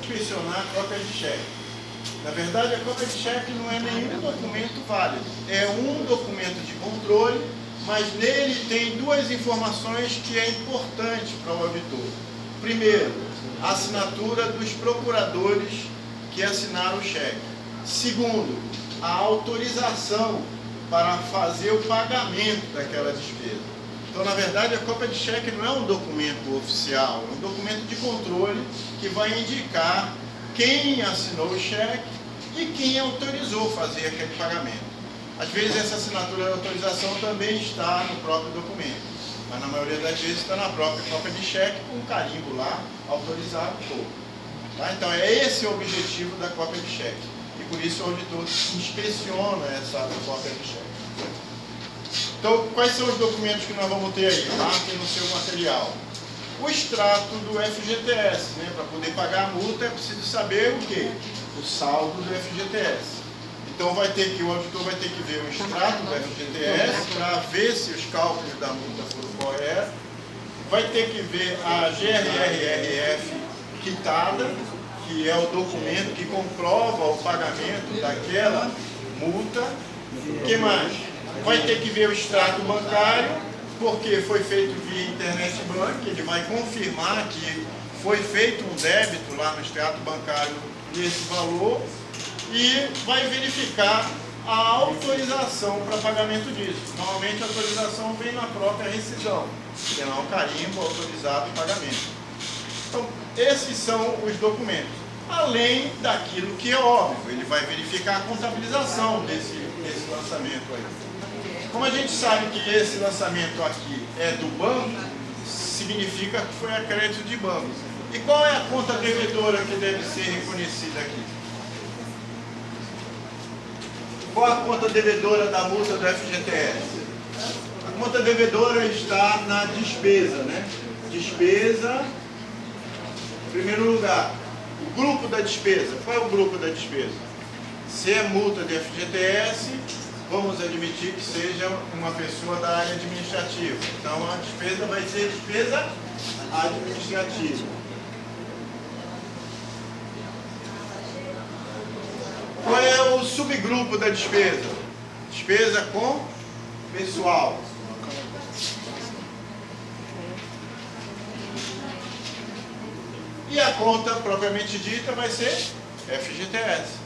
inspecionar a cópia de cheque. Na verdade, a cópia de cheque não é nenhum documento válido. É um documento de controle, mas nele tem duas informações que é importante para o auditor. Primeiro, a assinatura dos procuradores que assinaram o cheque. Segundo, a autorização para fazer o pagamento daquela despesa. Então, na verdade, a cópia de cheque não é um documento oficial, é um documento de controle que vai indicar quem assinou o cheque e quem autorizou fazer aquele pagamento. Às vezes essa assinatura de autorização também está no próprio documento, mas na maioria das vezes está na própria cópia de cheque com um carimbo lá, autorizado por. Tá? Então é esse o objetivo da cópia de cheque. E por isso o auditor inspeciona essa cópia de cheque. Então, quais são os documentos que nós vamos ter aí? Marquem no seu material. O extrato do FGTS, né? Para poder pagar a multa é preciso saber o quê? O saldo do FGTS. Então o auditor vai ter que ver o extrato do FGTS para ver se os cálculos da multa foram corretos. Vai ter que ver a GRRRF quitada, que é o documento que comprova o pagamento daquela multa. O que mais? Vai ter que ver o extrato bancário, porque foi feito via internet bank, ele vai confirmar que foi feito um débito lá no extrato bancário desse valor e vai verificar a autorização para pagamento disso. Normalmente a autorização vem na própria rescisão, tem lá um carimbo autorizado o pagamento. Então, esses são os documentos. Além daquilo que é óbvio, ele vai verificar a contabilização desse lançamento aí. Como a gente sabe que esse lançamento aqui é do banco, significa que foi a crédito de banco. E qual é a conta devedora que deve ser reconhecida aqui? Qual a conta devedora da multa do FGTS? A conta devedora está na despesa, né? Despesa, em primeiro lugar. O grupo da despesa. Qual é o grupo da despesa? Se é multa de FGTS, vamos admitir que seja uma pessoa da área administrativa. Então a despesa vai ser despesa administrativa. Qual é o subgrupo da despesa? Despesa com pessoal. E a conta propriamente dita vai ser FGTS.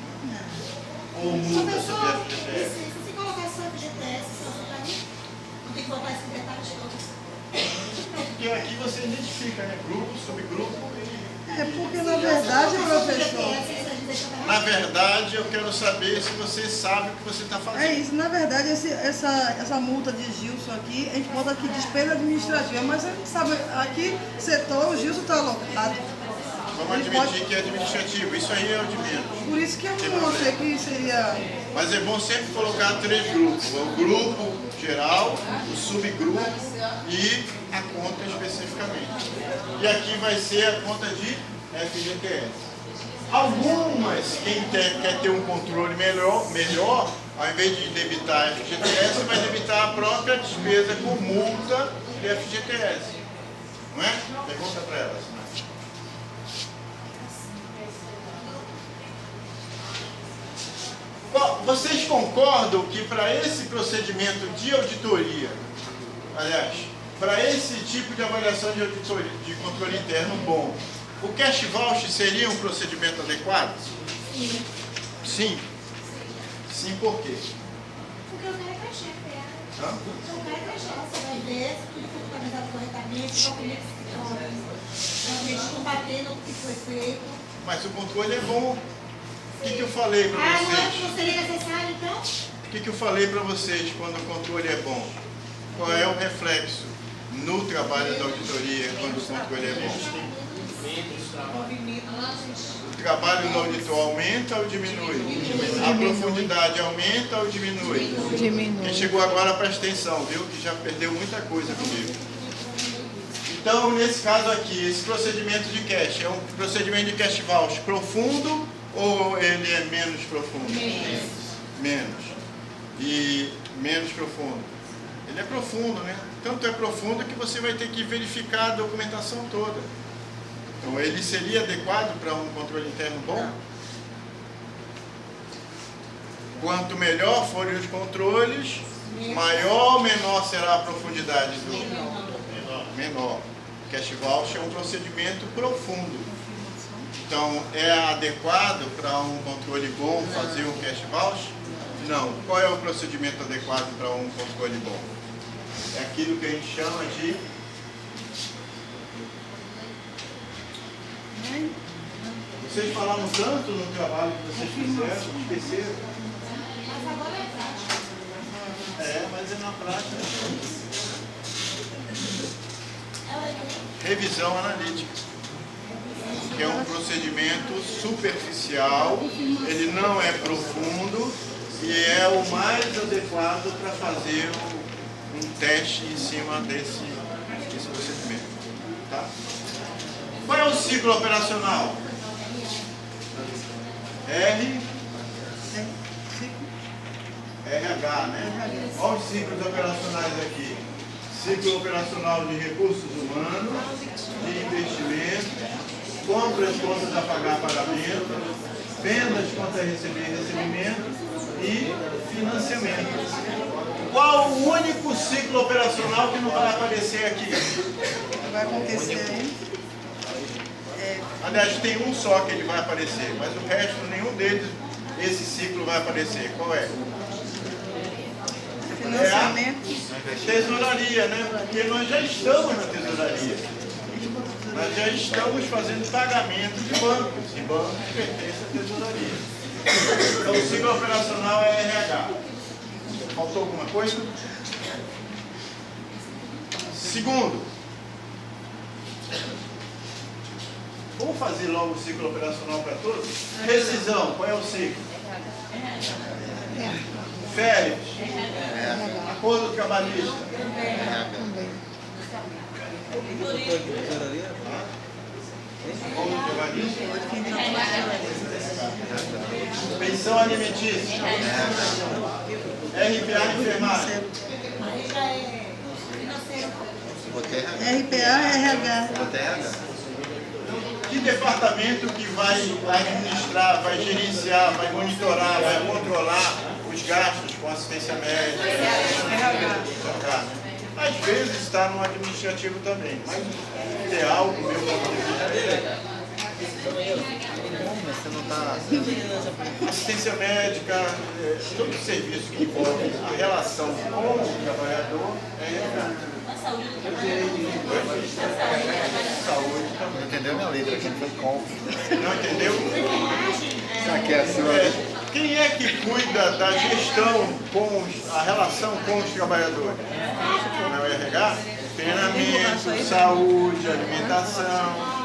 Ou multa sobre FGTS. Se você colocar só FGTS, não tem que botar esse detalhe todo. Porque aqui você identifica, né? Grupo, subgrupo e... É porque, na verdade, professor... Na verdade, eu quero saber se você sabe o que você está fazendo. É isso, na verdade, essa multa de Gilson aqui, a gente bota aqui despesa administrativa, mas a gente sabe, aqui, setor, o Gilson está alocado. Vamos admitir que é administrativo, isso aí é o de menos. Por isso que eu não achei que seria... Mas é bom sempre colocar três grupos: o grupo geral, o subgrupo e a conta especificamente. E aqui vai ser a conta de FGTS. Algumas, quem quer ter um controle melhor, ao invés de debitar FGTS, vai debitar a própria despesa com multa de FGTS. Não é? Pergunta para elas. Vocês concordam que para esse procedimento de auditoria, aliás, para esse tipo de avaliação de auditoria, de controle interno bom, o cash voucher seria um procedimento adequado? Sim. Sim? Sim, por quê? Porque o cara é chefe, né? Hã? Então o cara é chefe, você vai ver se tudo foi organizado corretamente, qual que realmente combatendo o que foi feito. Mas o controle é bom. O que eu falei para Ah, não vocês? seria necessário, então? O que eu falei para vocês quando o controle é bom? Qual é o reflexo no trabalho da auditoria quando o controle é bom? O trabalho do auditor aumenta ou diminui? A profundidade aumenta ou diminui? Diminui. Quem chegou agora presta atenção, viu? Que já perdeu muita coisa comigo. Então, nesse caso aqui, esse procedimento de cash é um procedimento de cash voucher profundo ou ele é menos profundo? Menos. E menos profundo. Ele é profundo, né? Tanto é profundo que você vai ter que verificar a documentação toda. Então, ele seria adequado para um controle interno bom? Quanto melhor forem os controles, maior ou menor será a profundidade do menor. Cache Vouch é um procedimento profundo. Então, é adequado para um controle bom fazer um Cache Vouch? Não. Qual é o procedimento adequado para um controle bom? É aquilo que a gente chama de vocês falaram tanto no trabalho que vocês fizeram, esqueceram. Mas agora é prática. É, mas é na prática. Revisão analítica, que é um procedimento superficial, ele não é profundo e é o mais adequado para fazer um teste em cima desse procedimento. Tá? Qual é o ciclo operacional? RH, né? Olha os ciclos operacionais aqui. Ciclo operacional de recursos humanos, de investimento, compras, contas a pagar, pagamento, vendas, contas a receber, recebimento e financiamento. Qual o único ciclo operacional que não vai aparecer aqui? Vai acontecer aí. Aliás, tem um só que ele vai aparecer, mas o resto, nenhum deles, esse ciclo vai aparecer. Qual é? Financiamento. Tesouraria, né? Porque nós já estamos na tesouraria. Nós já estamos fazendo pagamento de bancos, e bancos pertencem à tesouraria. Então, o ciclo operacional é RH. Faltou alguma coisa? Segundo, vamos fazer logo o ciclo operacional para todos? Rescisão, qual é o ciclo? Férias, acordo trabalhista, acordo trabalhista, pensão alimentícia, RPA enfermagem, Aí já é financeiro. RPA, RH. que departamento que vai administrar, vai gerenciar, vai monitorar, vai controlar os gastos com assistência médica? RH. Às vezes está no administrativo também, mas o ideal, do meu ponto de vista, é assistência médica, todo serviço que envolve a relação com o trabalhador é RH. Saúde também. Não entendeu minha letra aqui, foi compra. Não entendeu? Aqui é a sua. Quem é que cuida da gestão com a relação com os trabalhadores? Não é o RH? Treinamento, saúde, alimentação.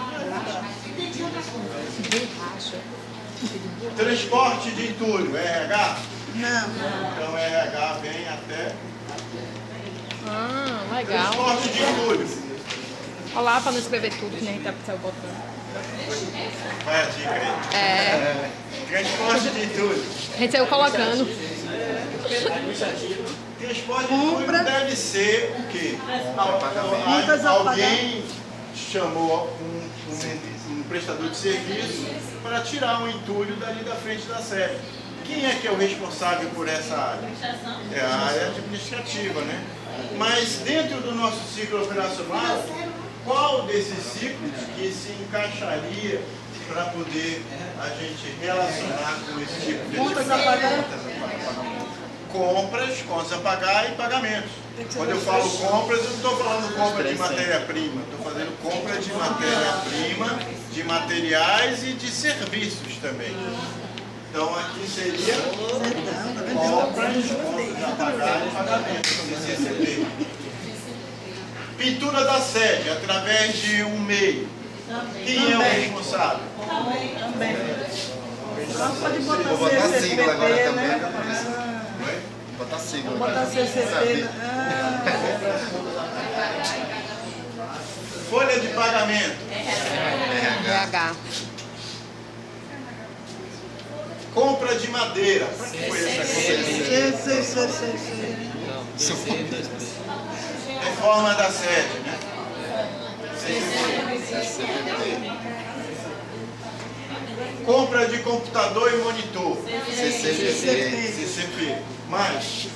Transporte de entulho, é RH? Não. Então RH vem até Legal. transporte de entulho. Olha lá para não escrever tudo, que nem tá o botão. Vai a dica aí. É, Transporte de entulho. a gente saiu colocando. Transporte de entulho deve ser o quê? Alguém chamou um prestador de serviço para tirar um entulho dali da frente da sede. Quem é que é o responsável por essa área? É a área administrativa, né? Mas dentro do nosso ciclo operacional, qual desses ciclos que se encaixaria para poder a gente relacionar com esse tipo de Contas a pagar. Compras, contas a pagar e pagamentos. Quando eu falo compras, eu não estou falando compra de matéria-prima, estou fazendo compra de matéria-prima, de materiais e de serviços também. Então aqui seria compras, contas a pagar e pagamentos, CCP. Pintura da sede, através de um MEI. Quem é o responsável? Também. Só pode Vou botar botar CCP, sigla agora também. né? Vou botar sigla. Botar CCP. Folha de pagamento. RH. Compra de madeira. Para que foi essa compra? Sei. Reforma da sede, né? Compra de computador e monitor. CCP. Mas,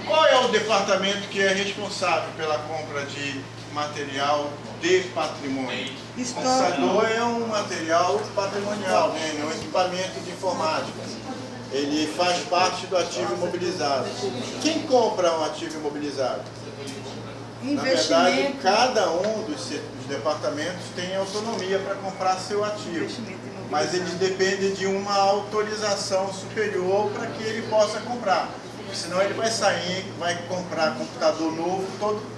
qual é o departamento que é responsável pela compra de material de patrimônio? O computador é um material patrimonial, né? É um equipamento de informática. Ele faz parte do ativo imobilizado. Quem compra um ativo imobilizado? Na verdade, cada um dos departamentos tem autonomia para comprar seu ativo, mas eles dependem de uma autorização superior para que ele possa comprar. Senão ele vai sair, vai comprar computador novo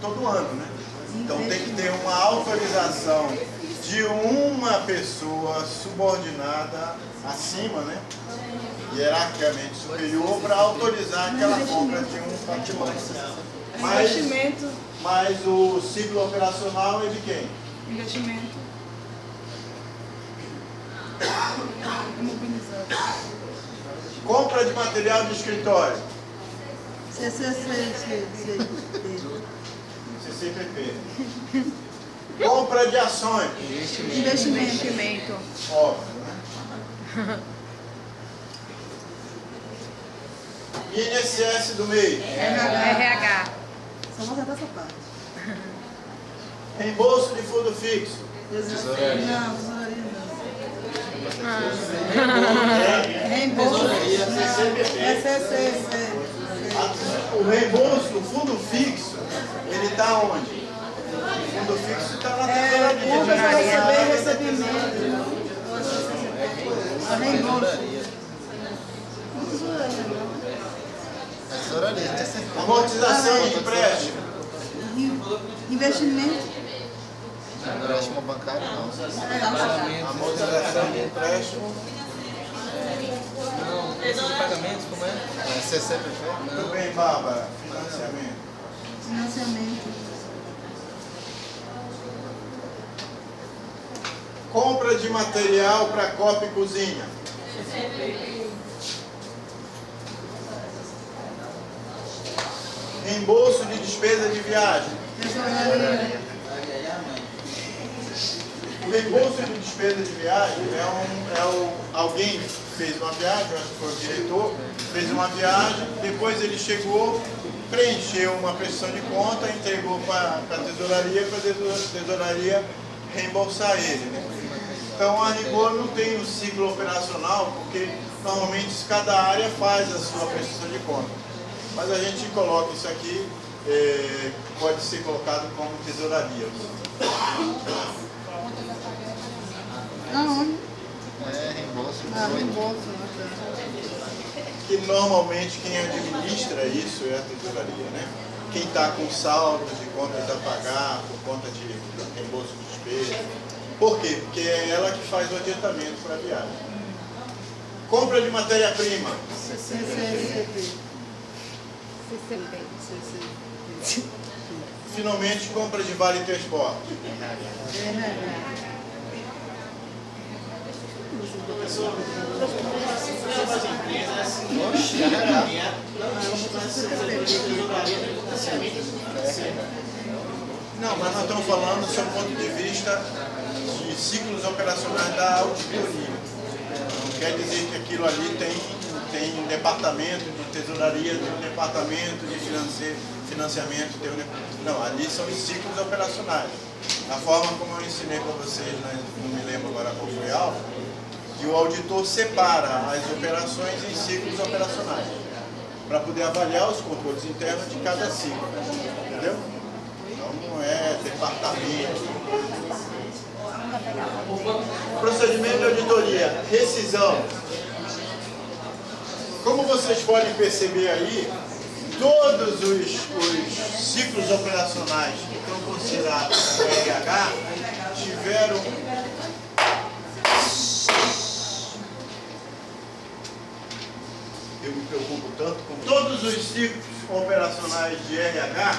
todo ano, né? Então tem que ter uma autorização de uma pessoa subordinada acima, né? Hierarquicamente superior, para autorizar aquela compra de um patrimônio. Mas o ciclo operacional é de quem? Investimento. Imobilizado. Compra de material de escritório. CCPP. Compra de ações. Investimento. Óbvio, né? INSS do mês. RH. Só vou acertar essa parte. Reembolso de fundo fixo. Tesouraria. Não, tesouraria não. Reembolso. CCPP. O reembolso do fundo fixo, ele está onde? O fundo fixo está na tesouraria. Recebimento. Reembolso. Tesouraria. Amortização de empréstimo. Investimento. Empréstimo bancário não. Amortização de empréstimo. Esse de pagamentos, como é? CCPP? Muito bem, Bárbara. Financiamento. Financiamento. Compra de material para copa e cozinha. Reembolso de despesa de viagem. Tesouraria. O reembolso de despesa de viagem alguém fez uma viagem, acho que foi o diretor, fez uma viagem, depois ele chegou, preencheu uma prestação de conta, entregou para a tesouraria reembolsar ele, né? Então a rigor não tem um ciclo operacional, porque normalmente cada área faz a sua prestação de conta. Mas a gente coloca isso aqui, pode ser colocado como tesouraria. Aonde? Reembolso. Reembolso. Que normalmente quem administra isso é a tesouraria, né? Quem está com saldo de contas a pagar, por conta de reembolso de despesa. Por quê? Porque é ela que faz o adiantamento para a viagem. Compra de matéria-prima. Finalmente, compra de vale transporte. Não, mas nós estamos falando do seu ponto de vista de ciclos operacionais da auditoria. Não quer dizer que aquilo ali tem um departamento de tesouraria, tem um departamento de financiamento, não, ali são os ciclos operacionais. A forma como eu ensinei para vocês, não me lembro agora qual foi a aula, que o auditor separa as operações em ciclos operacionais, para poder avaliar os controles internos de cada ciclo. Entendeu? Então não é departamento. Procedimento de auditoria, rescisão. Como vocês podem perceber aí, todos os ciclos operacionais que estão considerados no RH tiveram eu me preocupo tanto com todos os ciclos operacionais de RH,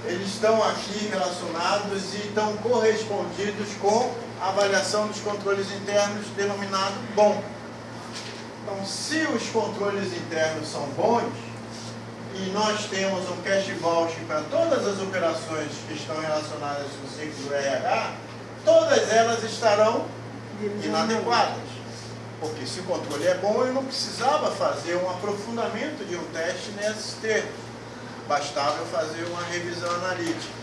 eles estão aqui relacionados e estão correspondidos com a avaliação dos controles internos denominado bom. Então, se os controles internos são bons e nós temos um cash voucher para todas as operações que estão relacionadas com o ciclo do RH, todas elas estarão inadequadas. Porque se o controle é bom, eu não precisava fazer um aprofundamento de um teste nesses termos. Bastava eu fazer uma revisão analítica.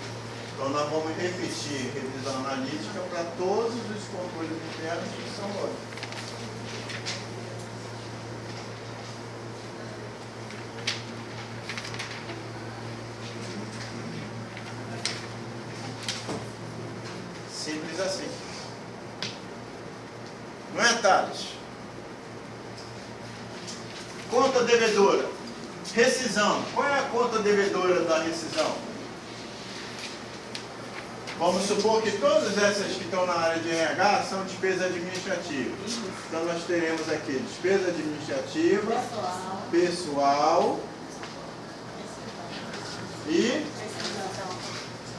Então nós vamos repetir revisão analítica para todos os controles internos que são lógicos. Simples assim. Não é, Thales? Conta devedora. Rescisão. Qual é a conta devedora da rescisão? Vamos supor que todas essas que estão na área de RH são despesas administrativas. Então nós teremos aqui despesa administrativa, pessoal e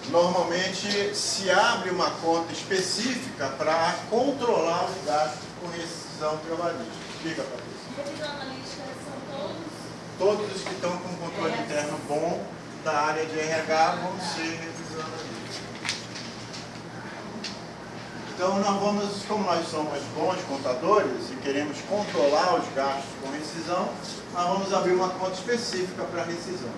normalmente se abre uma conta específica para controlar os gastos com rescisão trabalhista. Explica, Patrícia. Revisão analítica são Todos os que estão com controle interno bom da área de RH vão ser revisão analítica. Então nós vamos, como nós somos bons contadores e queremos controlar os gastos com rescisão, nós vamos abrir uma conta específica para rescisão.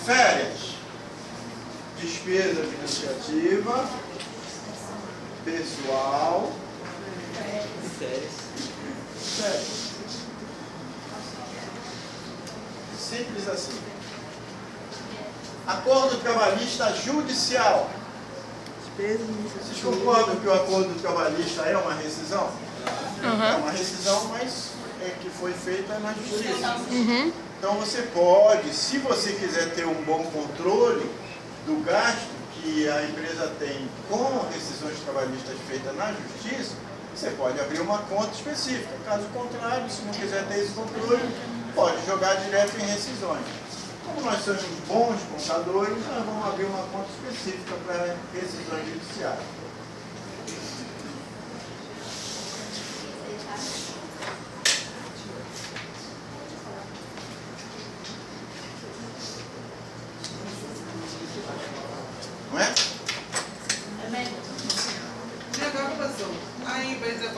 Férias, despesa administrativa, pessoal, férias. Simples assim. Acordo trabalhista judicial. Vocês concordam que o acordo trabalhista é uma rescisão? É uma rescisão, mas é que foi feita na justiça. Então você pode, se você quiser ter um bom controle do gasto que a empresa tem com rescisões trabalhistas feitas na justiça, você pode abrir uma conta específica. Caso contrário, se não quiser ter esse controle, pode jogar direto em rescisões. Como nós somos bons contadores, nós vamos abrir uma conta específica para rescisões judiciais. Não é? E agora, professor, a empresa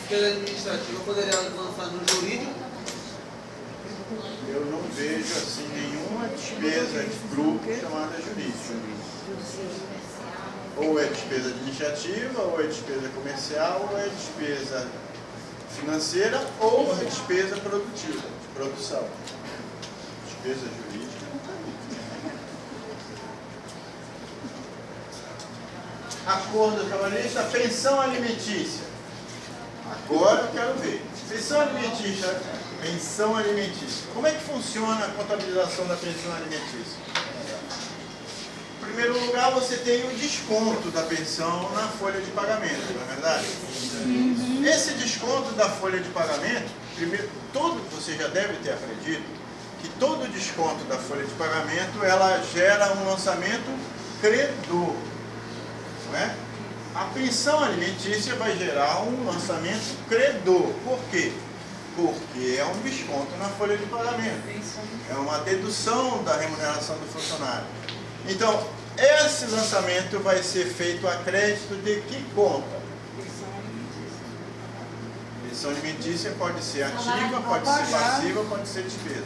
despesa administrativa poderia lançar no jurídico? Eu não vejo assim nenhuma despesa de grupo chamada jurídica. Ou é despesa administrativa, ou é despesa comercial, ou é despesa financeira, ou é despesa produtiva, de produção. Despesa jurídica não está ali. Acordo trabalhista, pensão alimentícia. Agora eu quero ver. Pensão alimentícia. Pensão alimentícia. Como é que funciona a contabilização da pensão alimentícia? Em primeiro lugar, você tem o desconto da pensão na folha de pagamento, não é verdade? Esse desconto da folha de pagamento, primeiro, você já deve ter aprendido que todo desconto da folha de pagamento, ela gera um lançamento credor, não é? A pensão alimentícia vai gerar um lançamento credor. Por quê? Porque é um desconto na folha de pagamento. É uma dedução da remuneração do funcionário. Então, esse lançamento vai ser feito a crédito de que conta? Pensão alimentícia pode ser ativa, pode ser passiva, pode ser despesa.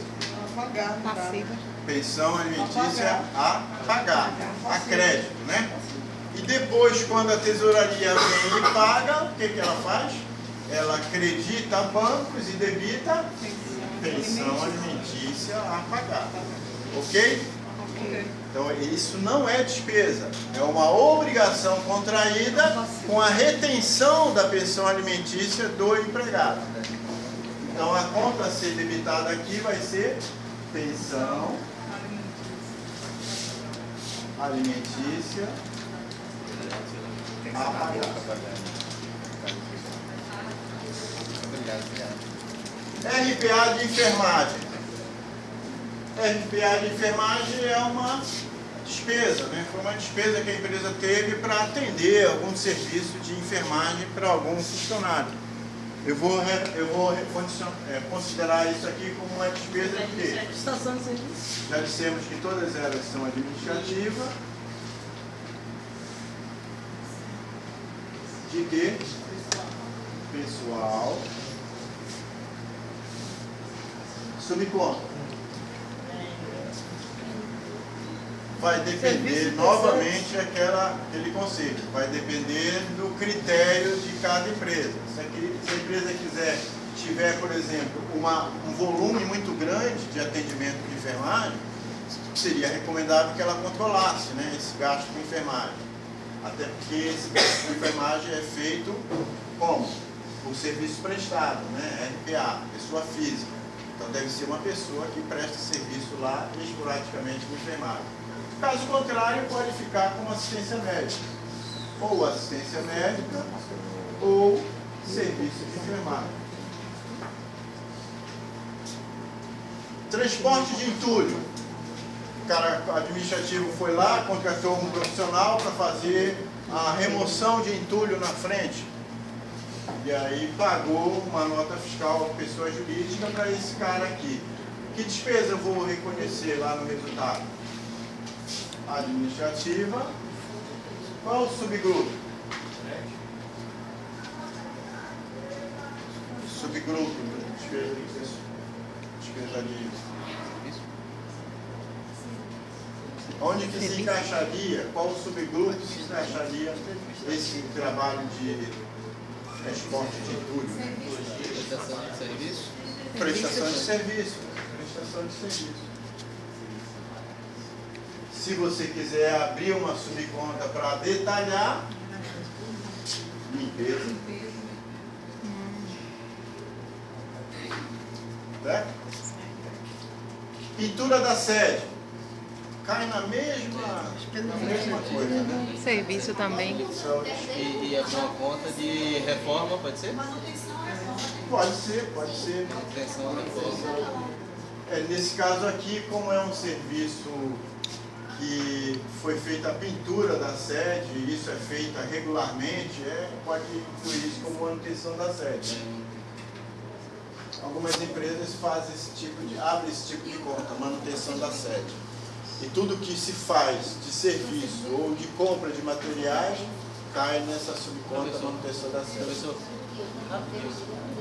Passiva. Pensão alimentícia a pagar, a crédito, né? E depois, quando a tesouraria vem e paga, o que ela faz? Ela acredita bancos e debita pensão alimentícia a pagar. Ok? Então isso não é despesa, é uma obrigação contraída com a retenção da pensão alimentícia do empregado. Então a conta a ser debitada aqui vai ser pensão alimentícia a pagar. RPA de enfermagem. RPA de enfermagem é uma despesa, né? Foi uma despesa que a empresa teve para atender algum serviço de enfermagem para algum funcionário. Eu vou considerar isso aqui como uma despesa de quê? Prestação de serviço. Já dissemos que todas elas são administrativas. De quê? Pessoal. Subconta. Vai depender novamente aquele conceito. Vai depender do critério de cada empresa. Se a empresa tiver, por exemplo, um volume muito grande de atendimento de enfermagem, seria recomendável que ela controlasse, né, esse gasto com enfermagem. Até porque esse gasto com enfermagem é feito como? Por serviço prestado, né, RPA, pessoa física. Então deve ser uma pessoa que presta serviço lá esporadicamente com enfermagem. Caso contrário, pode ficar como assistência médica. Ou assistência médica, ou serviço de enfermagem. Transporte de entulho. O cara administrativo foi lá, contratou um profissional para fazer a remoção de entulho na frente. E aí pagou uma nota fiscal pessoa jurídica para esse cara aqui. Que despesa eu vou reconhecer lá no resultado? Administrativa. Qual o subgrupo? Subgrupo, despesa de... Onde que se encaixaria, qual o subgrupo se encaixaria esse trabalho de transporte de entulho? Prestação de serviço? Prestação de serviço. Prestação de serviço. Se você quiser abrir uma subconta para detalhar, limpeza. Certo? Pintura da sede. Cai na mesma coisa, né? Serviço também. E abrir uma conta de reforma, pode ser? Pode ser. Manutenção, reforma. Nesse caso aqui, como é um serviço que foi feita a pintura da sede, e isso é feita regularmente, pode incluir isso como manutenção da sede. Algumas empresas fazem abrem esse tipo de conta, manutenção da sede. E tudo que se faz de serviço ou de compra de materiais cai nessa subconta manutenção da sede. Professor, rapidinho,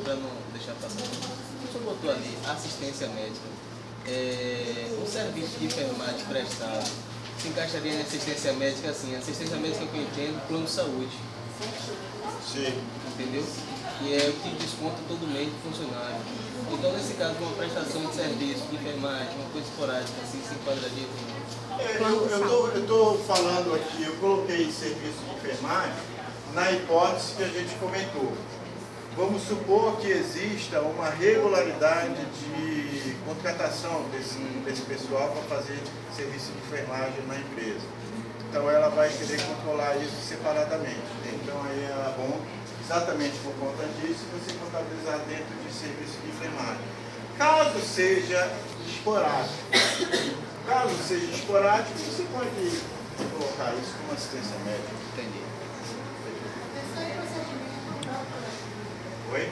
para não deixar passar. O senhor botou ali assistência médica. O serviço de enfermagem prestado se encaixaria na assistência médica assim? Assistência médica que eu entendo, plano de saúde. Sim. Entendeu? E é o que desconta todo mês do funcionário. Então, nesse caso, uma prestação de serviço de enfermagem, uma coisa esporádica, assim, se enquadraria? Eu estou falando aqui, eu coloquei serviço de enfermagem na hipótese que a gente comentou. Vamos supor que exista uma regularidade de contratação desse pessoal para fazer serviço de enfermagem na empresa. Então ela vai querer controlar isso separadamente. Então aí é bom, exatamente por conta disso, você contabilizar dentro de serviço de enfermagem. Caso seja esporádico, você pode colocar isso como assistência médica. Entendi. Oi?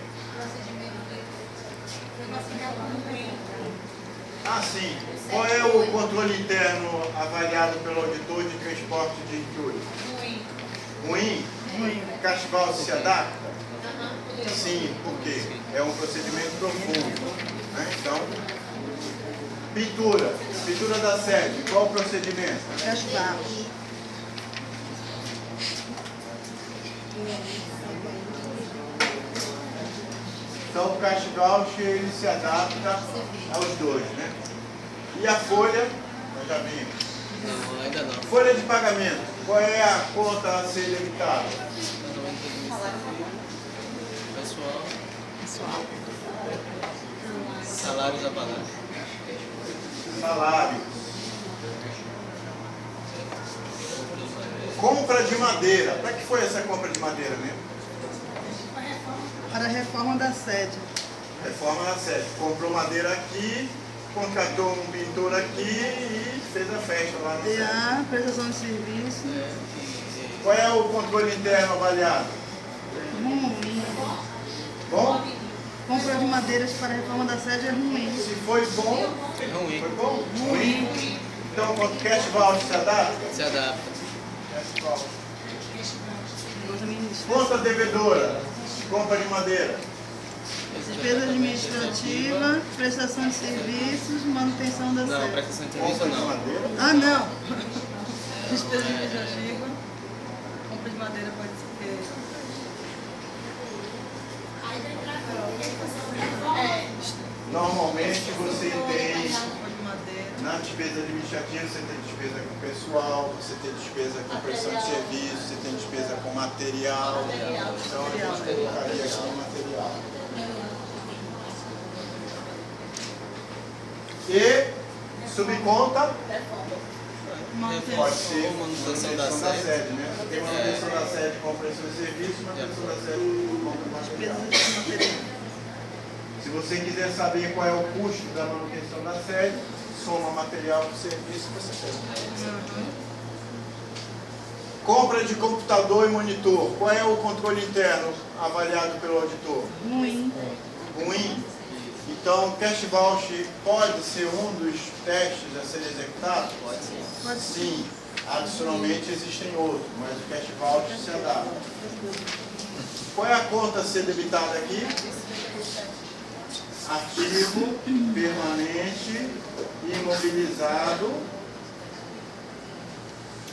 Ah, sim. Qual é o controle interno avaliado pelo auditor de transporte de entulho? Ruim. Ruim? Castival se adapta? Sim, por quê? É um procedimento profundo. Né? Então, pintura da sede, qual o procedimento? Castival. Então o cash voucher ele se adapta aos dois, né? E a folha, nós já vimos. Não, ainda não. Folha de pagamento, qual é a conta a ser debitada? Pessoal. Salários a pagar. Salários. Compra de madeira. Para que foi essa compra de madeira mesmo? Para a reforma da sede. Reforma da sede. Comprou madeira aqui, contratou um pintor aqui e fez a festa lá na sede. DA, prestação de serviço. Qual é o controle interno avaliado? Bom? Compra de madeiras para a reforma da sede é ruim. Se foi bom, É ruim. foi bom? Ruim. Então, quando cash voucher se adapta? Se adapta. Cash voucher. Conta devedora, compra de madeira. Despesa administrativa, prestação de serviços, manutenção da Não, sede. prestação de serviço Compra de não. madeira. Ah, não. Despesa administrativa, compra de madeira pode ser. Normalmente você tem, Compra de madeira. na despesa administrativa, você tem despesa com pessoal, você tem despesa com prestação de serviço, você tem despesa com material. Então a gente colocaria aqui material. E subconta pode ser manutenção da sede. sede, né? Você tem manutenção da sede com prestação de serviço, manutenção da sede com compra de material. Despesa de material. Se você quiser saber qual é o custo da manutenção da sede, soma material com serviço e você tem. Compra de computador e monitor. Qual é o controle interno avaliado pelo auditor? Ruim. Ruim. Então, cash voucher pode ser um dos testes a ser executado? Pode ser. Pode ser. Sim. Adicionalmente existem outros, mas o cash voucher se adapta. Qual é a conta a ser debitada aqui? Ativo, permanente, imobilizado,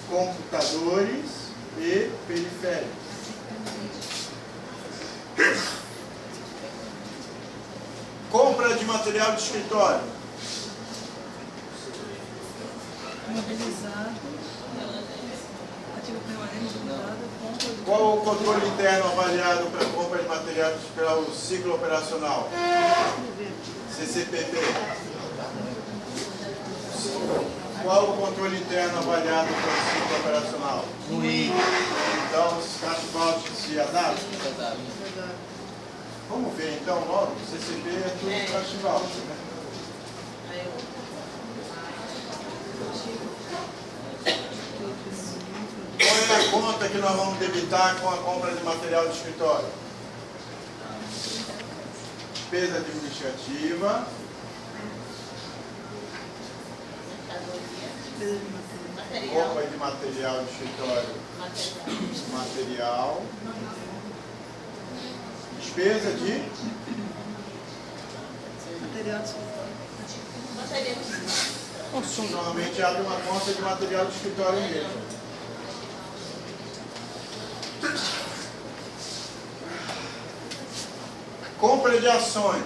computadores e periféricos. Compra de material de escritório. Mobilizado. Ativo permanente, mobilizado. Compra de. Qual o controle interno avaliado para compra de material para o ciclo operacional? CCPP. Qual o controle interno avaliado para o ciclo operacional? Ruim. Então, os cash vouchers se adaptam? Se adapta. Vamos ver então logo, o CCP é tudo cash voucher, né? Qual é a conta que nós vamos debitar com a compra de material de escritório? Despesa administrativa, compra de material de escritório, material, despesa de Material de Consumo. normalmente abre uma conta de material de escritório mesmo. Compra de ações.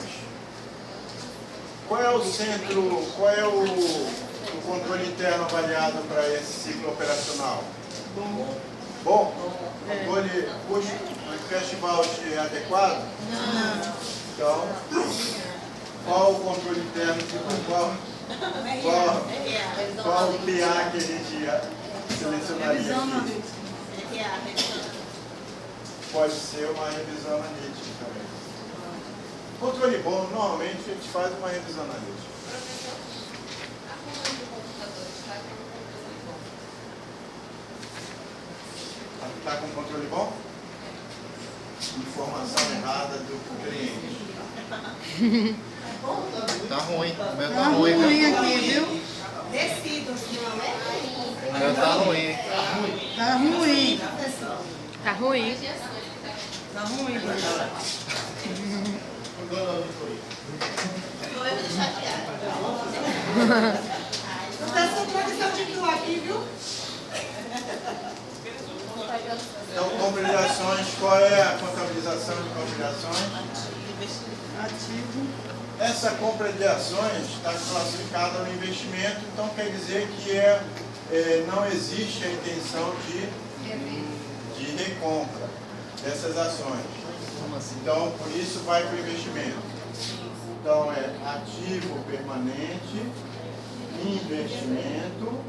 Qual é o centro, qual é o controle interno avaliado para esse ciclo operacional? Bom. Bom? Controle custo, cash voucher é adequado? Não. Então, qual o controle interno de qual o PA que a gente selecionaria Revisão na aqui? Pode ser uma revisão analítica também. Controle bom, normalmente a gente faz uma revisão analítica. Está com controle bom? Informação errada do cliente. Tá ruim. O meu Tá tá ruim, ruim viu? aqui, viu? Decido, não é? O meu tá ruim. Tá ruim. Tá ruim. Tá ruim, professor. Professor, pode ser o título aqui, viu? Então, compra de ações, qual é a contabilização de compra de ações? Ativo. Essa compra de ações está classificada no investimento, então quer dizer que não existe a intenção de recompra dessas ações. Então, por isso vai para o investimento. Então, é ativo permanente, investimento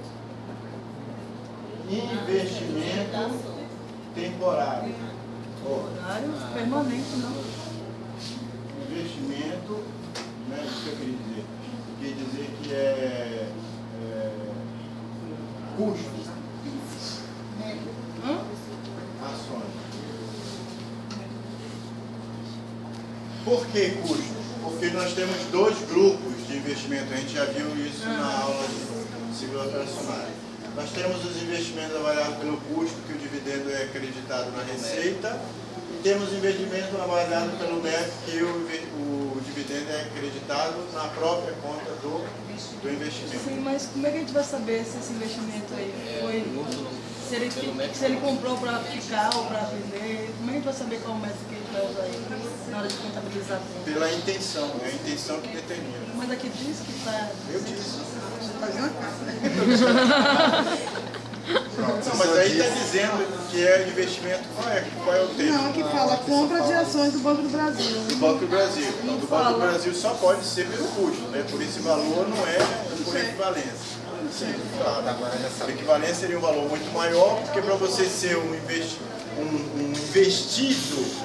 temporário. Horário permanente, não. Investimento, não é isso que eu queria dizer. Quer dizer que é custo, ações. Por que custo? Porque nós temos dois grupos de investimento, a gente já viu isso na aula de ciclo operacional. Nós temos os investimentos avaliados pelo custo, que o dividendo é acreditado na receita, e temos investimentos avaliados pelo MEP, que o dividendo é acreditado na própria conta do investimento. Sim, mas como é que a gente vai saber se esse investimento aí foi... Se ele comprou para ficar ou para vender, como é que a gente vai saber qual o método que ele vai usar aí na hora de contabilizar? Pela intenção, é a intenção que determina. Mas aqui diz que está... Eu disse. Você está dizendo a cara. Não, mas aí está dizendo que é investimento, qual é o termo? Não, aqui fala compra de ações do Banco do Brasil. Do Banco do Brasil. Então, do Banco do Brasil só pode ser pelo custo, né? Por esse valor não é por equivalência. Sim, claro. A equivalência seria um valor muito maior, porque para você ser um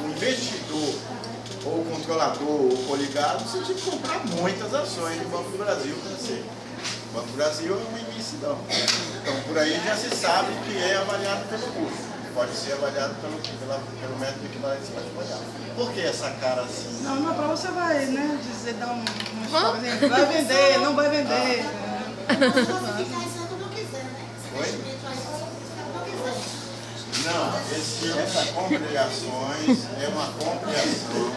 investidor, ou controlador, ou coligado, você tinha que comprar muitas ações do Banco do Brasil para ser. O Banco do Brasil é uma imensidão. Então, por aí já se sabe que é avaliado pelo custo. Pode ser avaliado pelo método de equivalência patrimonial. Por que essa cara assim? Não, na prova você vai, né, dizer, dar uma história, vai vender, não vai vender. Você ficar isso quando quiser, né? Oi? Esse investimento aí você fica quando quiser. Não, essa compra de ações é uma compra de ação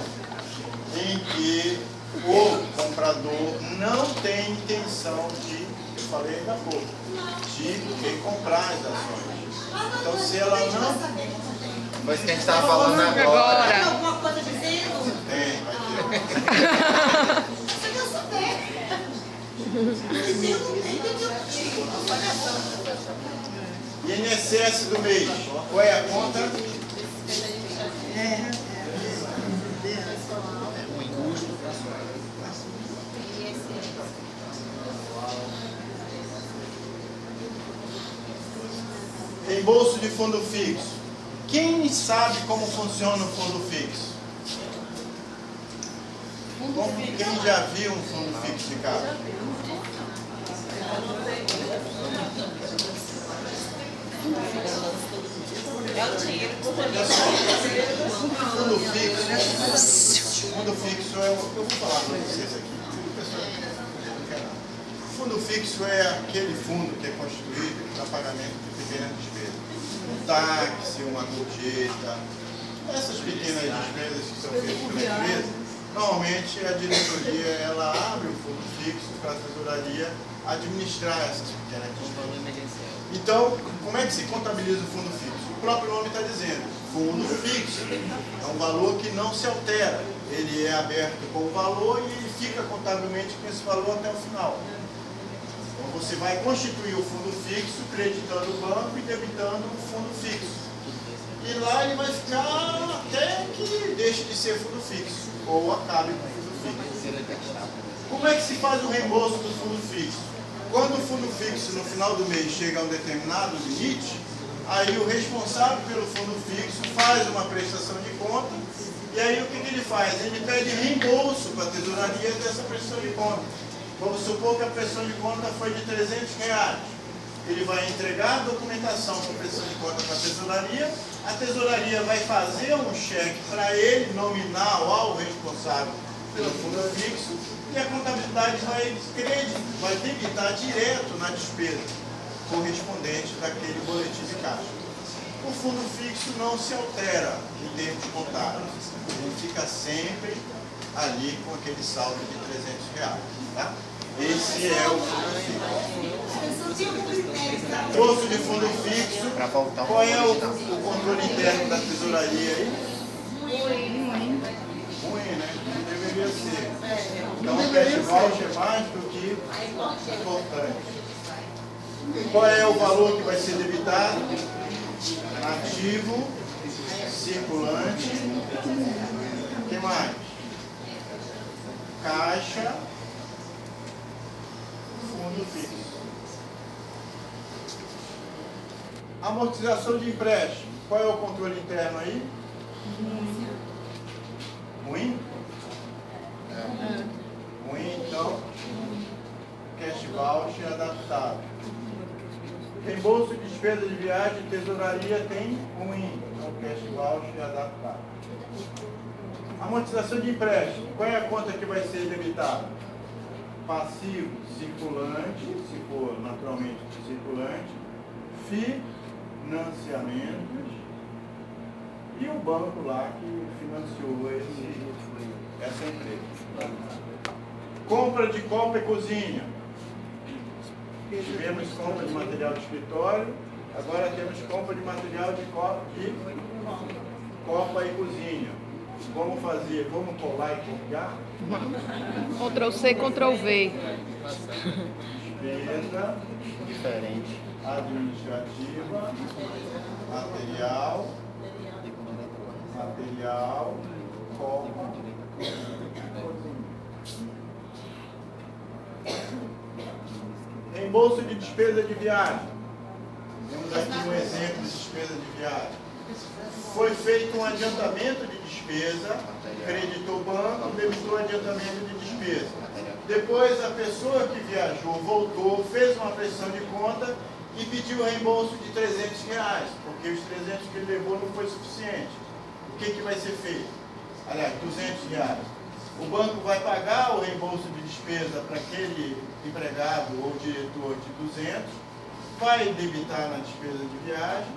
em que o comprador não tem intenção de, eu falei ainda há pouco, de recomprar as ações. Então, se ela não... Foi isso que a gente estava falando agora. Tem alguma coisa dizendo? Tem, vai ter. Você quer saber? INSS do mês, qual é a conta? Reembolso de fundo fixo. Quem sabe como funciona o fundo fixo? Quem já viu um fundo fixo de casa? Fundo fixo é, eu vou falar para vocês aqui. Fundo fixo é aquele fundo que é constituído para pagamento de pequenas despesas. Um táxi, uma gorjeta, essas pequenas despesas que são feitas pela empresa. Normalmente a diretoria ela abre um fundo fixo para a tesouraria administrar essas pequenas despesas. Então, como é que se contabiliza o fundo fixo? O próprio nome está dizendo, fundo fixo é um valor que não se altera. Ele é aberto com o valor e ele fica contabilmente com esse valor até o final. Então você vai constituir o fundo fixo, creditando o banco e debitando o fundo fixo. E lá ele vai ficar até que deixe de ser fundo fixo, ou acabe com o fundo fixo. Como é que se faz o reembolso do fundo fixo? Quando o fundo fixo no final do mês chega a um determinado limite, aí o responsável pelo fundo fixo faz uma prestação de conta, e aí o que ele faz? Ele pede reembolso para a tesouraria dessa prestação de conta. Vamos supor que a prestação de conta foi de R$300. Ele vai entregar a documentação para a prestação de conta para a tesouraria vai fazer um cheque para ele, nominal ao responsável pelo fundo fixo, e a contabilidade vai debitar direto na despesa correspondente daquele boletim de caixa. O fundo fixo não se altera em termos contábeis, ele fica sempre ali com aquele saldo de R$300. Tá? Esse é o fundo fixo. Bolso de fundo fixo, qual é o controle interno da tesouraria aí? Ruim, né? Não deveria ser. Então o cash voucher é mais do que importante. Qual é o valor que vai ser debitado? Ativo, circulante, o que mais? Caixa, fundo fixo. Amortização de empréstimo. Qual é o controle interno aí? Ruim? Ruim, então. Cash voucher adaptado. Reembolso de despesa de viagem, tesouraria tem ruim. Então, cash voucher adaptado. Amortização de empréstimo. Qual é a conta que vai ser debitada? Passivo circulante, se for naturalmente circulante, financiamentos e o banco lá que financiou essa empresa. Compra de copa e cozinha. Tivemos compra de material de escritório, agora temos compra de material de copa e cozinha. Como fazer? Vamos colar e copiar? Ctrl-C, Ctrl-V. Despesa Diferente. administrativa, material, copa, reembolso de despesa de viagem. Temos aqui um exemplo de despesa de viagem. Foi feito um adiantamento de despesa, creditou o banco, debitou adiantamento de despesa. Depois a pessoa que viajou voltou, fez uma prestação de conta e pediu reembolso de R$300, porque os 300 que ele levou não foi suficiente. O que vai ser feito? Aliás, R$200. O banco vai pagar o reembolso de despesa para aquele empregado ou diretor de 200, vai debitar na despesa de viagem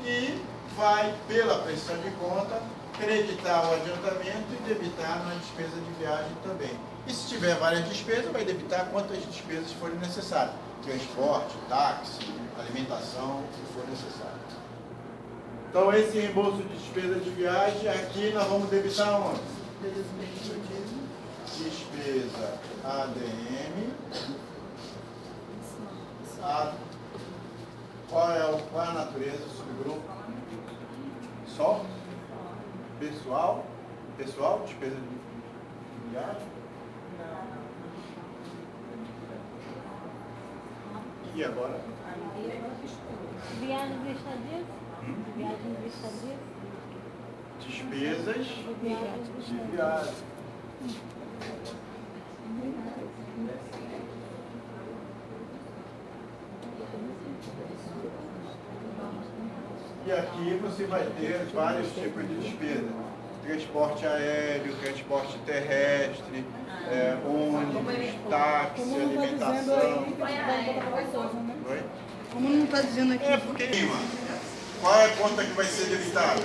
e vai, pela prestação de conta, creditar o adiantamento e debitar na despesa de viagem também. E se tiver várias despesas, vai debitar quantas despesas forem necessárias. Transporte, táxi, alimentação, o que for necessário. Então esse reembolso de despesa de viagem, aqui nós vamos debitar onde? Despesa ADM. Qual é a natureza do subgrupo? Só? Pessoal? Despesa de viagem? E agora? Viagens e estadias? Viagens e estadias? Despesas de viagem. E aqui você vai ter vários tipos de despesa. Transporte aéreo, transporte terrestre, ônibus, táxi, alimentação. Oi? Como não está dizendo aqui. É porque, qual é a conta que vai ser debitada?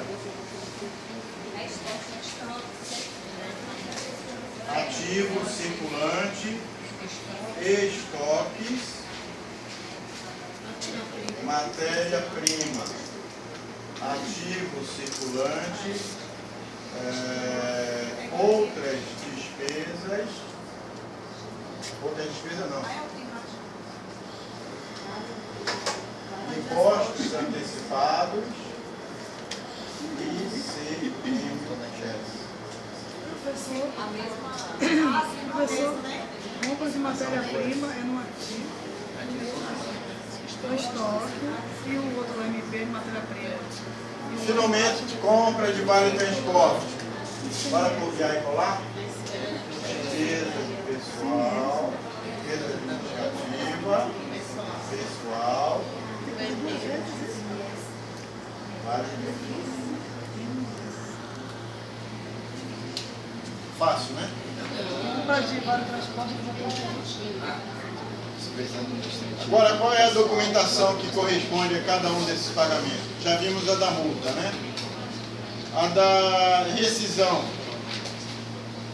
Ativo circulante, estoques, matéria-prima. Ativo circulante, outras despesas não. Impostos antecipados e CMS. Professor, compras de matéria-prima é no ativo, o estoque e o outro MP de matéria-prima. Finalmente, compra de vale transporte. Para copiar e colar? Despesa de pessoal, despesa administrativa, pessoal. Fácil, né? Compras de vale transporte Agora, qual é a documentação que corresponde a cada um desses pagamentos? Já vimos a da multa, né? A da rescisão.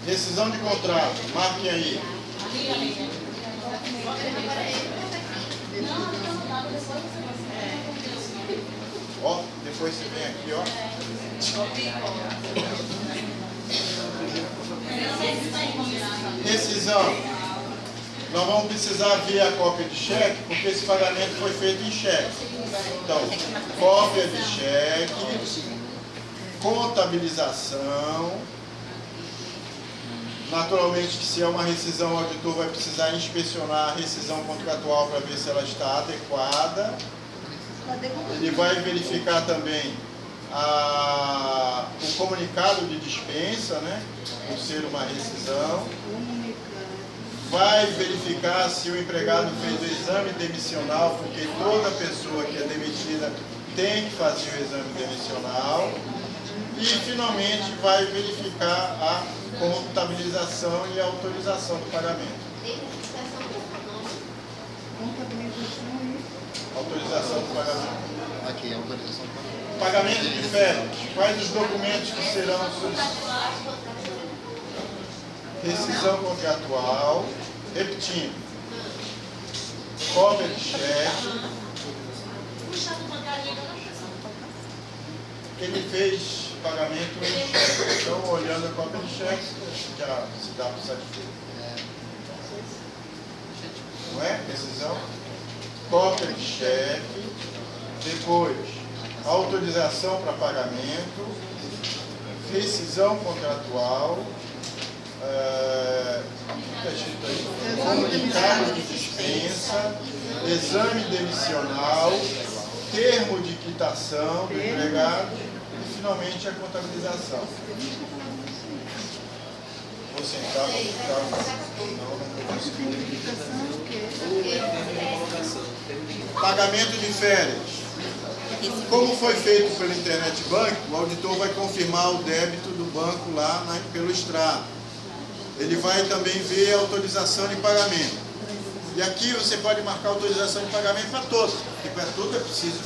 Rescisão de contrato. Marquem aí. Ó, depois você vem aqui, ó. Rescisão. Nós vamos precisar ver a cópia de cheque, porque esse pagamento foi feito em cheque. Então, cópia de cheque, contabilização. Naturalmente que se é uma rescisão, o auditor vai precisar inspecionar a rescisão contratual para ver se ela está adequada. Ele vai verificar também o comunicado de dispensa, né, por ser uma rescisão. Vai verificar se o empregado fez o exame demissional, porque toda pessoa que é demitida tem que fazer o exame demissional. E, finalmente, vai verificar a contabilização e a autorização do pagamento. Autorização do pagamento. Aqui, autorização para Pagamento de férias. Quais os documentos que serão solicitados? Rescisão contratual. Repetindo. Cópia de cheque. Ele fez pagamento em cheque. Então, olhando a cópia de cheque, já se dá para satisfeito. Não é? Rescisão. Cópia de cheque. Depois, autorização para pagamento. Rescisão contratual. Está escrito aí, comunicado de dispensa, exame demissional, termo de quitação do empregado e, finalmente, a contabilização. Vou sentar para ficar. Pagamento de férias. Como foi feito pelo Internet Bank, o auditor vai confirmar o débito do banco lá pelo extrato. Ele vai também ver a autorização de pagamento. E aqui você pode marcar autorização de pagamento para todos, porque para tudo é preciso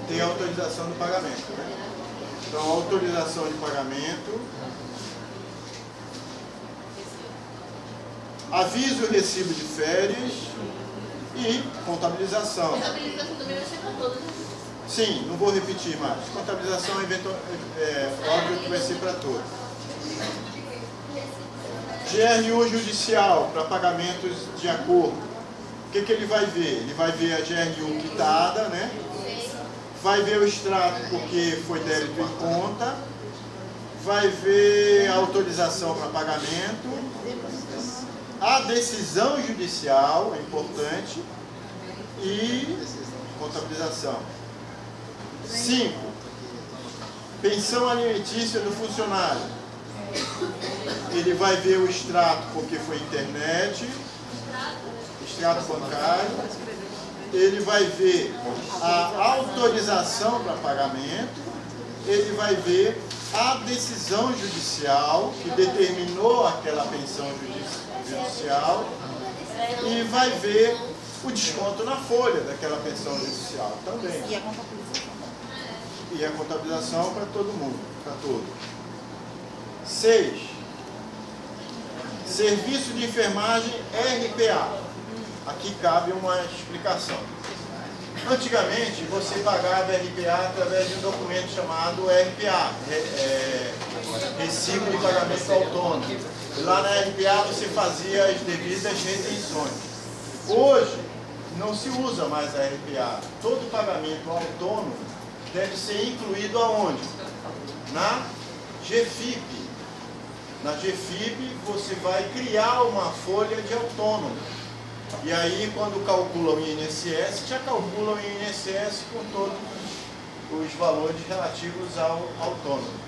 ter a autorização do pagamento. Né? Então, autorização de pagamento. Aviso e recibo de férias e contabilização. Contabilização também vai ser para todos. Sim, não vou repetir mais. Contabilização óbvio que vai ser para todos. GRU judicial para pagamentos de acordo. O que ele vai ver? Ele vai ver a GRU quitada, né? Vai ver o extrato porque foi débito em conta. Vai ver a autorização para pagamento. A decisão judicial, é importante. E contabilização. 5. Pensão alimentícia do funcionário. Ele vai ver o extrato porque foi internet, extrato bancário. Ele vai ver a autorização para pagamento. Ele vai ver a decisão judicial que determinou aquela pensão judicial. E vai ver o desconto na folha daquela pensão judicial também. E a contabilização. E a contabilização para todo mundo, para todos. 6. Serviço de enfermagem RPA. Aqui cabe uma explicação. Antigamente, você pagava RPA através de um documento chamado RPA, Recibo de Pagamento Autônomo. Lá na RPA você fazia as devidas retenções. Hoje, não se usa mais a RPA. Todo pagamento autônomo deve ser incluído aonde? Na GFIP. Na GFIP você vai criar uma folha de autônomo. E aí quando calcula o INSS, já calcula o INSS com todos os valores relativos ao autônomo.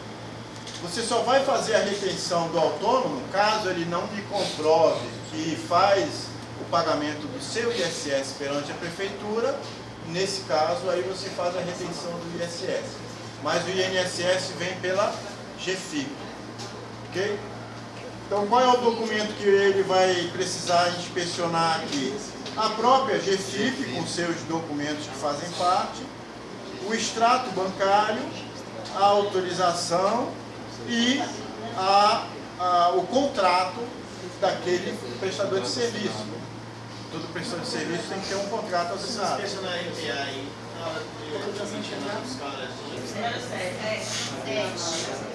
Você só vai fazer a retenção do autônomo caso ele não lhe comprove que faz o pagamento do seu ISS perante a prefeitura. Nesse caso aí você faz a retenção do ISS. Mas o INSS vem pela GFIP. Ok? Então, qual é o documento que ele vai precisar inspecionar aqui? A própria GFIP, com seus documentos que fazem parte, o extrato bancário, a autorização e o contrato daquele prestador de serviço. Todo prestador de serviço tem que ter um contrato assinado.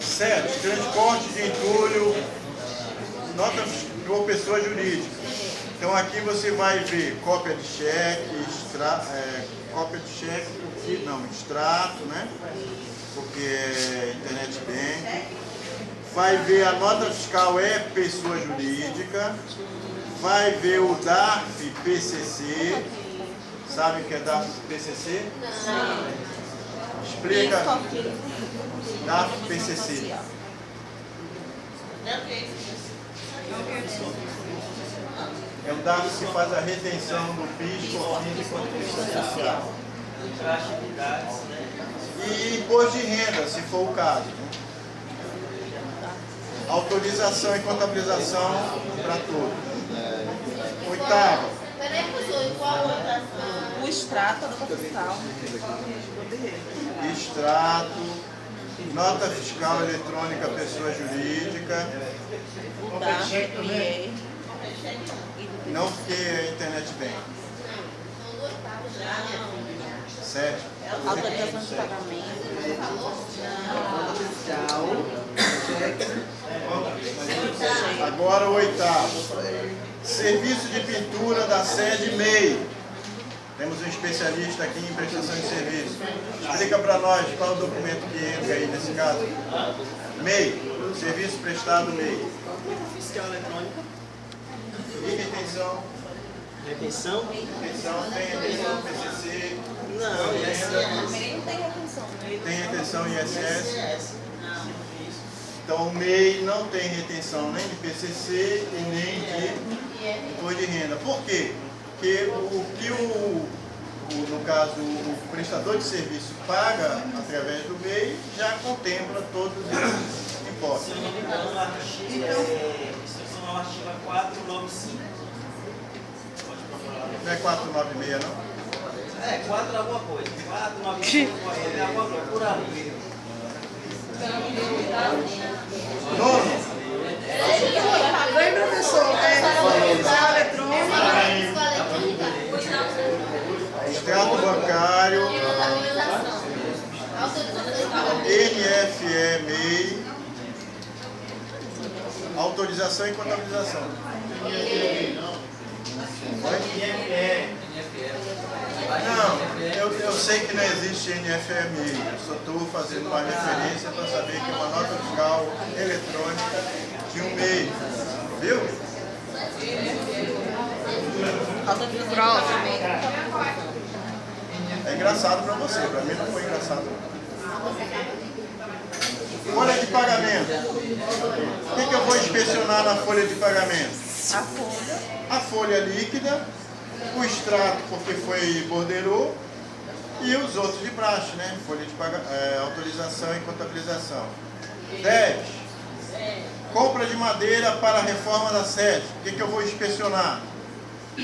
Sete, transporte de entulho, nota de uma pessoa jurídica. Então aqui você vai ver cópia de cheque, extrato, né? Porque é Internet Bank. Vai ver a nota fiscal é pessoa jurídica. Vai ver o DARF PCC. Sabe o que é DARF PCC? Não. Explica. DARF PCC. É o DARF que faz a retenção do PIS, COFINS e contribuição social. E imposto de renda, se for o caso. Né? Autorização e contabilização para tudo. Oitavo. Peraí, professor, qual a outra? O extrato da nota fiscal. Extrato, nota fiscal eletrônica, pessoa jurídica. O DARF, o IE. Não porque a internet bem. Certo? Autorização de pagamento. Agora o oitavo. Serviço de pintura da sede MEI. Temos um especialista aqui em prestação de serviço. Explica para nós qual é o documento que entra aí nesse caso. MEI, serviço prestado MEI. Fiscal eletrônica. E retenção? Retenção? Retenção, tem retenção PCC? Não, ISS. Não tem retenção. Tem retenção ISS? Então o MEI não tem retenção nem de PCC e nem de imposto de renda. Por quê? Porque o que no caso, o prestador de serviço paga através do MEI já contempla todos os impostos. Se eu não me engano, no artigo, instrução normativa 495. Pode procurar. Não é 496, não? É, 4 alguma coisa. 495, é alguma coisa, por ali. Nono. Oi, professor. Fiscal eletrônico. Extrato bancário. NFE MEI. Autorização e contabilização. Não, eu sei que não existe NFE MEI. Eu só estou fazendo uma referência para saber que é uma nota fiscal eletrônica de um MEI. Viu? É engraçado para você, para mim não foi engraçado. Folha de pagamento. O que eu vou inspecionar na folha de pagamento? A folha. A folha líquida, o extrato porque foi borderô e os outros de praxe, né? Folha de autorização e contabilização. 10. Compra de madeira para a reforma da sede. O que eu vou inspecionar?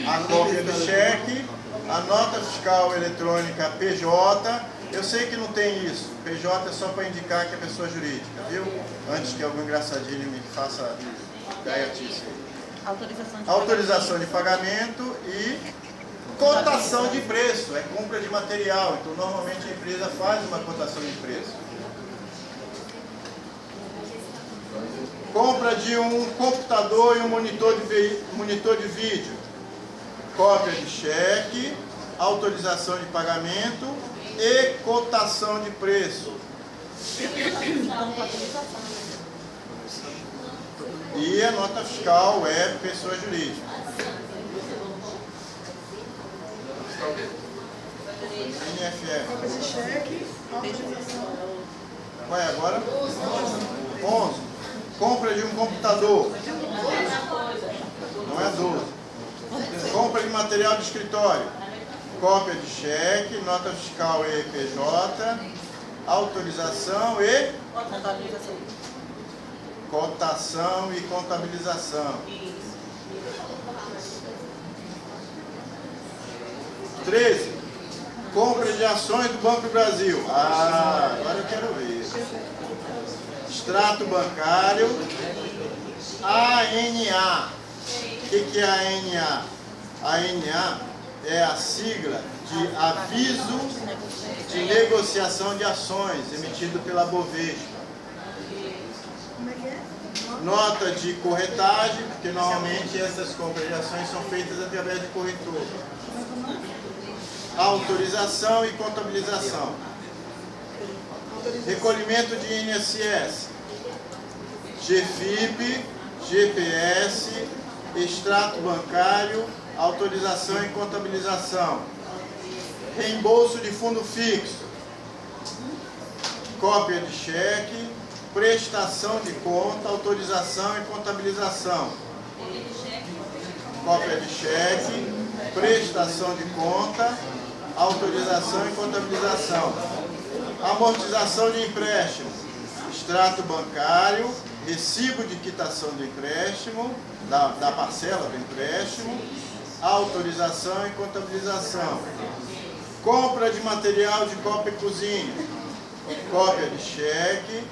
A cópia do cheque, a nota fiscal eletrônica PJ. Eu sei que não tem isso. PJ é só para indicar que é pessoa jurídica, viu? Antes que algum engraçadinho me faça gaiatice. Autorização de pagamento e cotação de preço. É compra de material. Então, normalmente a empresa faz uma cotação de preço. Compra de um computador e um monitor de vídeo. Cópia de cheque, autorização de pagamento e cotação de preço. E a nota fiscal é pessoa jurídica. NFE. Cópia de cheque, autorização. Qual é agora? 11. Compra de um computador. Não é 12. Compra de material de escritório. Cópia de cheque, nota fiscal e PJ, autorização e cotação e contabilização. 13. Compra de ações do Banco do Brasil. Ah, agora eu quero ver. Extrato bancário. ANA. O que é a ANA? A ANA é a sigla de Aviso de Negociação de Ações, emitido pela Bovespa. Nota de corretagem, porque normalmente essas compras de ações são feitas através de corretor. Autorização e contabilização. Recolhimento de INSS. GFIP, GPS, extrato bancário, autorização e contabilização. Reembolso de fundo fixo. Cópia de cheque, prestação de conta, autorização e contabilização. Cópia de cheque, prestação de conta, autorização e contabilização. Amortização de empréstimo, extrato bancário, recibo de quitação do empréstimo, da parcela do empréstimo, autorização e contabilização. Compra de material de copa e cozinha, cópia de cheque,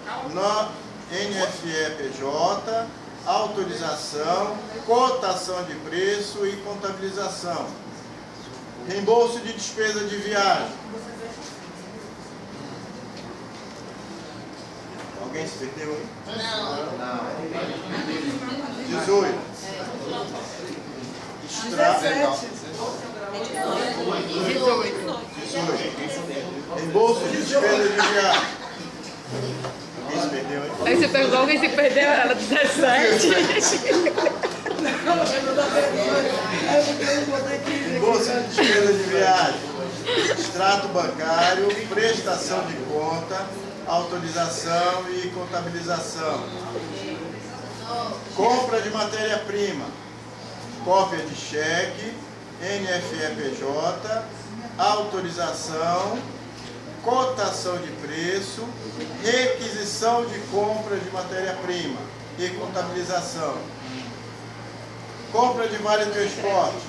NFE-PJ, autorização, cotação de preço e contabilização. Reembolso de despesa de viagem. Alguém se perdeu aí? Não. 18. Extrato. 18. Reembolso de despesa de viagem. Alguém se perdeu aí? Aí você perguntou, alguém se perdeu? Era 17. Reembolso de despesa de viagem, extrato bancário, prestação de conta, autorização e contabilização. Compra de matéria-prima, cópia de cheque, NFE-PJ, autorização, cotação de preço, requisição de compra de matéria-prima e contabilização. Compra de vale transporte,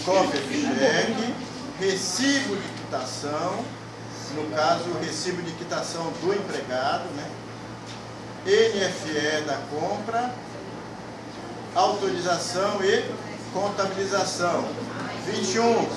cópia de cheque, recibo de quitação, no caso o recibo de quitação do empregado, né? NFE da compra, autorização e contabilização. 21.